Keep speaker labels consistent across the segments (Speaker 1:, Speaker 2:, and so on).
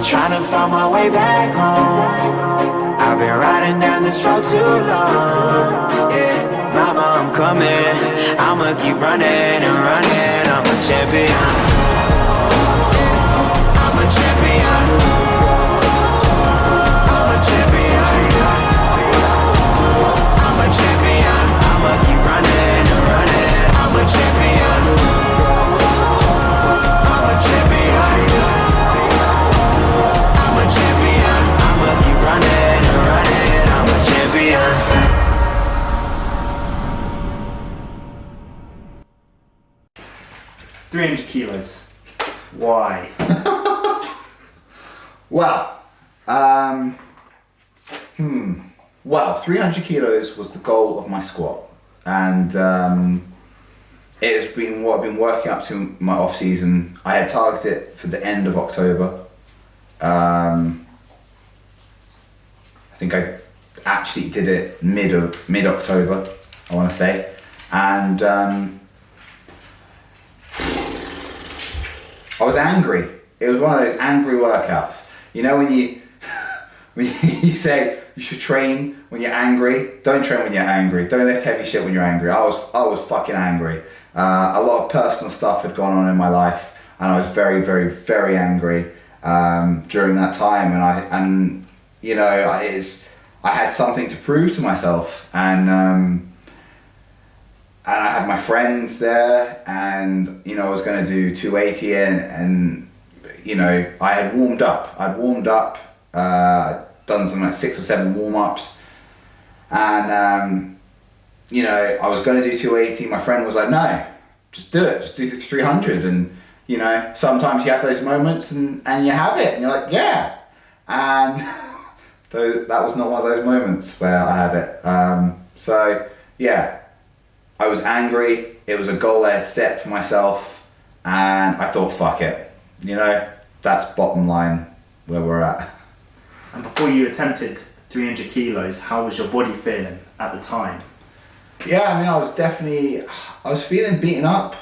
Speaker 1: Trying to find my way back home. I've been riding down this road too long. Yeah, mama, I'm coming. I'ma keep running and running. I'm a champion. I'm a champion. I'm a champion. I'm a champion. I'ma keep running and running. I'm a champion. I'm a champion. I'm a champion. I'ma keep running and running. I'm a champion.
Speaker 2: 300 kilos. Why?
Speaker 3: Well, well, 300 kilos was the goal of my squat, and it has been what I've been working up to my off season. I had targeted it for the end of October. I think I actually did it mid October, I want to say, and I was angry. It was one of those angry workouts. You know when you you say you should train when you're angry, don't train when you're angry. Don't lift heavy shit when you're angry. I was fucking angry. A lot of personal stuff had gone on in my life, and I was very, very, very angry during that time. And I had something to prove to myself, and I had my friends there, and I was going to do 280, and I had warmed up. I'd warmed up. Done something like 6 or 7 warm-ups, and I was going to do 280. My friend was like, no, just do it, just do 300. And sometimes you have those moments and you have it and you're like, yeah, and that was not one of those moments where I had it. So yeah, I was angry. It was a goal I had set for myself, and I thought, fuck it, that's bottom line where we're at.
Speaker 2: And before you attempted 300 kilos, how was your body feeling at the time?
Speaker 3: Yeah, I was feeling beaten up,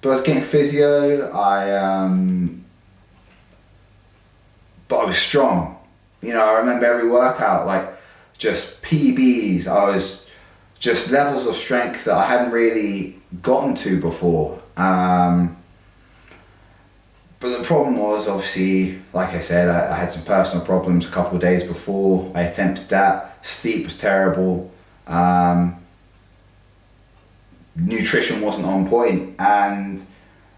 Speaker 3: but I was getting physio. But I was strong. I remember every workout, like just PBs. I was just levels of strength that I hadn't really gotten to before. But the problem was, obviously, like I said, I had some personal problems a couple of days before I attempted that. Sleep was terrible. Nutrition wasn't on point. And,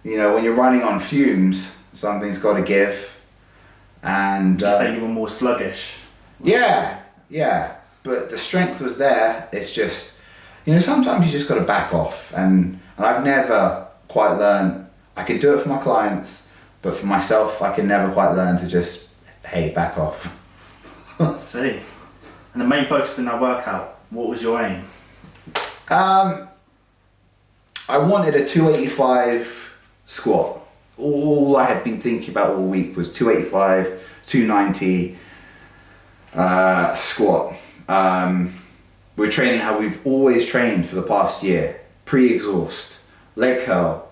Speaker 3: when you're running on fumes, something's got to give. And
Speaker 2: Did you say you were more sluggish?
Speaker 3: Yeah. But the strength was there. It's just, sometimes you just got to back off. And I've never quite learned. I could do it for my clients, but for myself, I can never quite learn to just, hey, back off.
Speaker 2: I see. And the main focus in that workout, what was your aim?
Speaker 3: I wanted a 285 squat. All I had been thinking about all week was 285, 290 squat. We're training how we've always trained for the past year. Pre-exhaust, leg curl.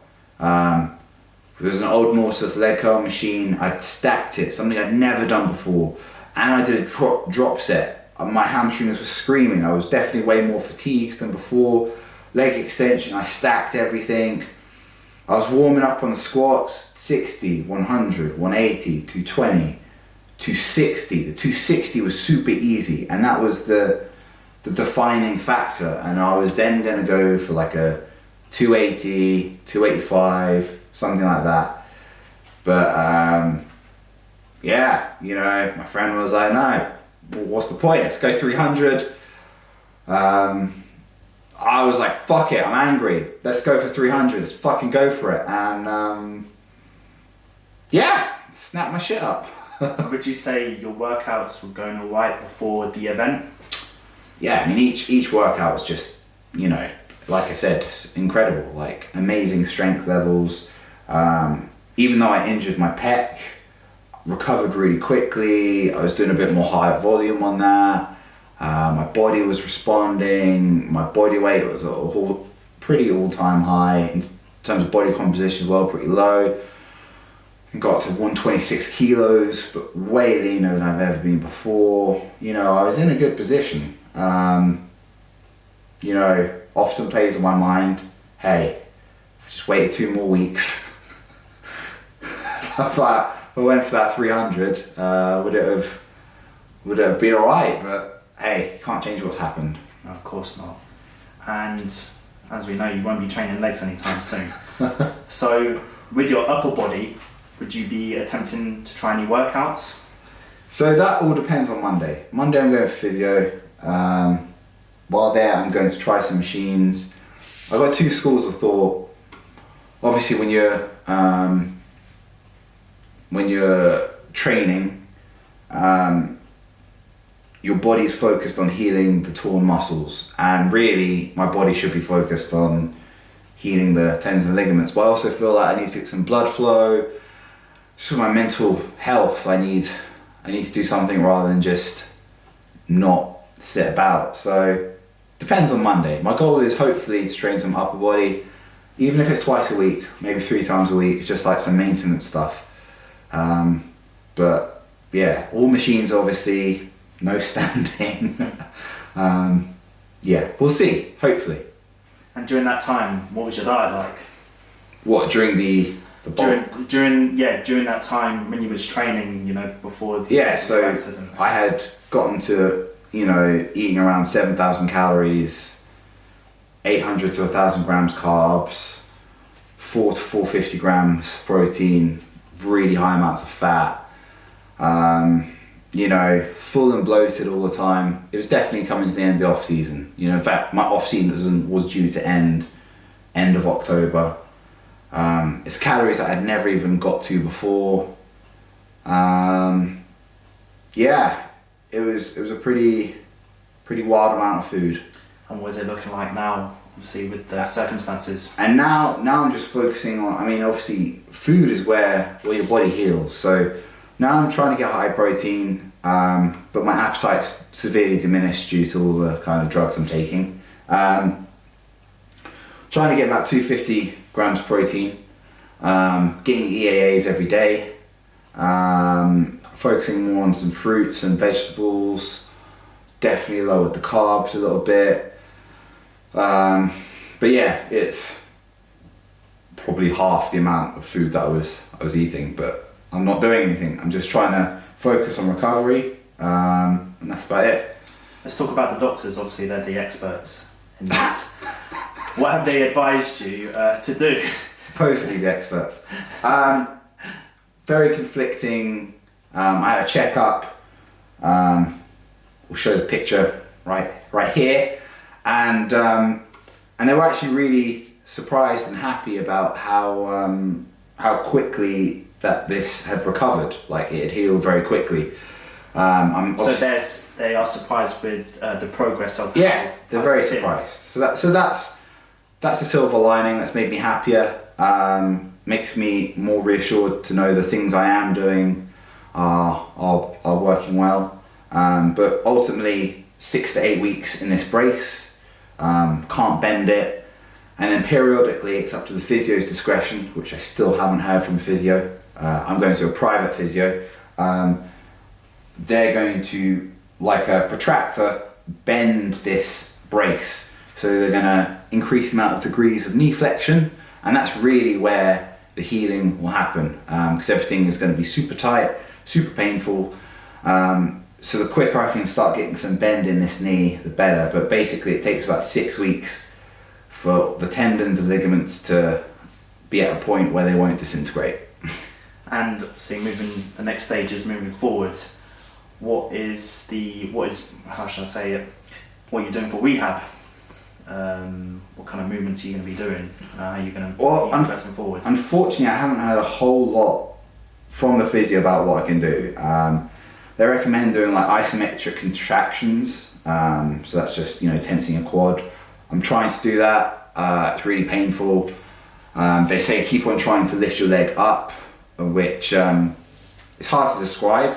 Speaker 3: There's an old Norsus leg curl machine. I'd stacked it, something I'd never done before. And I did a drop set. My hamstrings were screaming. I was definitely way more fatigued than before. Leg extension, I stacked everything. I was warming up on the squats, 60, 100, 180, 220, 260. The 260 was super easy, and that was the defining factor. And I was then gonna go for like a 280, 285, something like that. But my friend was like, no, what's the point? Let's go 300. I was like, fuck it, I'm angry. Let's go for 300. Let's fucking go for it. And snap my shit up.
Speaker 2: Would you say your workouts were going all right before the event?
Speaker 3: Yeah, I mean, each workout was just, like I said, incredible. Like amazing strength levels. Even though I injured my pec, recovered really quickly. I was doing a bit more high volume on that. My body was responding. My body weight was pretty all-time high in terms of body composition as well, pretty low. got up to 126 kilos, but way leaner than I've ever been before. You know, I was in a good position. You know, often plays on my mind, hey, just waited 2 more weeks. If I went for that 300, would it have been alright? But hey, can't change what's happened.
Speaker 2: No, of course not. And as we know, you won't be training legs anytime soon. So with your upper body, would you be attempting to try any workouts?
Speaker 3: So that all depends on Monday. Monday I'm going for physio. While there, I'm going to try some machines. I've got 2 schools of thought. Obviously, when you're training, your body's focused on healing the torn muscles, and really, my body should be focused on healing the tendons and ligaments. But I also feel like I need to get some blood flow. Just for my mental health, I need to do something rather than just not sit about. So depends on Monday. My goal is hopefully to train some upper body, even if it's twice a week, maybe 3 times a week, just like some maintenance stuff. But yeah, all machines obviously, no standing. Yeah, we'll see, hopefully.
Speaker 2: And during that time, what was your diet like?
Speaker 3: What, during the bulk?
Speaker 2: During that time when you was training, you know, before the accident.
Speaker 3: I had gotten to, you know, eating around 7,000 calories, 800 to 1,000 grams carbs, 4 to 450 grams protein, really high amounts of fat, you know, full and bloated all the time. It was definitely coming to the end of the off season. You know, in fact, my off season was due to end of October. It's calories that I'd never even got to before. Yeah, it was a pretty wild amount of food.
Speaker 2: And what is it looking like now, obviously, with the circumstances?
Speaker 3: And now I'm just focusing on, I mean, obviously food is where your body heals. So now I'm trying to get high protein, but my appetite's severely diminished due to all the kind of drugs I'm taking. Trying to get about 250 grams protein, getting EAAs every day, focusing more on some fruits and vegetables, definitely lowered the carbs a little bit. But yeah, it's probably half the amount of food that I was eating, but I'm not doing anything. I'm just trying to focus on recovery, and that's about it.
Speaker 2: Let's talk about the doctors. Obviously, they're the experts in this. What have they advised you to do?
Speaker 3: Supposedly the experts. Very conflicting. I had a checkup. We'll show the picture right here, and they were actually really surprised and happy about how quickly that this had recovered. Like, it had healed very quickly.
Speaker 2: So they are surprised with the progress of.
Speaker 3: Yeah, they're very surprised. So that's the silver lining. That's made me happier. Makes me more reassured to know the things I am doing are working well. But ultimately, 6 to 8 weeks in this brace. Can't bend it, and then periodically it's up to the physio's discretion, which I still haven't heard from a physio. I'm going to a private physio. They're going to, like a protractor, bend this brace. So they're going to increase the amount of degrees of knee flexion, and that's really where the healing will happen, because everything is going to be super tight, super painful. So the quicker I can start getting some bend in this knee, the better. But basically it takes about 6 weeks for the tendons and ligaments to be at a point where they won't disintegrate.
Speaker 2: And obviously the next stage is moving forward. What is how should I say it? What you're doing for rehab? What kind of movements are you going to be doing? How are you going to be progressing forward? Unfortunately,
Speaker 3: I haven't heard a whole lot from the physio about what I can do. They recommend doing like isometric contractions. So that's just, you know, tensing your quad. I'm trying to do that. It's really painful. They say keep on trying to lift your leg up, which it's hard to describe,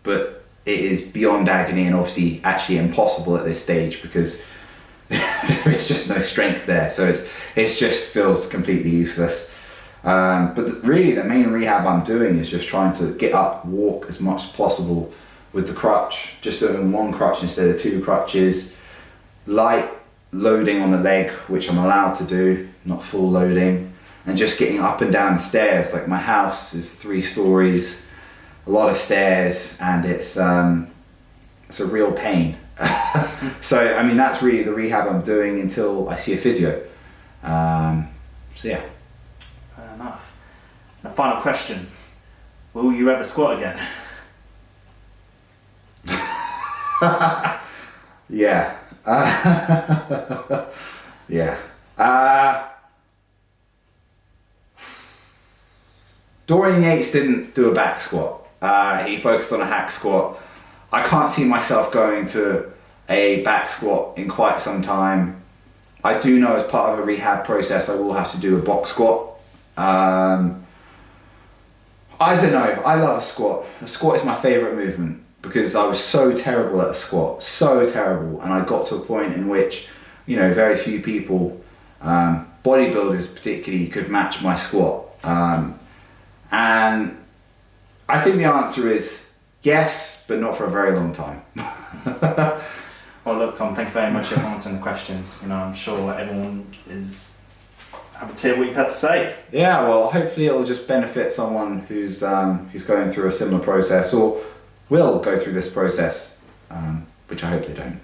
Speaker 3: but it is beyond agony and obviously actually impossible at this stage because there is just no strength there. So it just feels completely useless. But really the main rehab I'm doing is just trying to get up, walk as much as possible with the crutch, just doing one crutch instead of two crutches, light loading on the leg, which I'm allowed to do, not full loading, and just getting up and down the stairs. Like my house is 3 stories, a lot of stairs, and it's a real pain. So I mean that's really the rehab I'm doing until I see a physio. So yeah.
Speaker 2: Fair enough. And a final question: will you ever squat again?
Speaker 3: Yeah. Yeah. Dorian Yates didn't do a back squat. He focused on a hack squat. I can't see myself going to a back squat in quite some time. I do know as part of a rehab process I will have to do a box squat. I don't know, I love a squat. A squat is my favourite movement because I was so terrible at a squat, so terrible, and I got to a point in which, you know, very few people, bodybuilders particularly, could match my squat. And I think the answer is yes, but not for a very long time.
Speaker 2: Well, look, Tom, thank you very much for answering the questions. You know, I'm sure everyone is happy to hear what you've had to say.
Speaker 3: Yeah, well, hopefully it'll just benefit someone who's going through a similar process or will go through this process, which I hope they don't.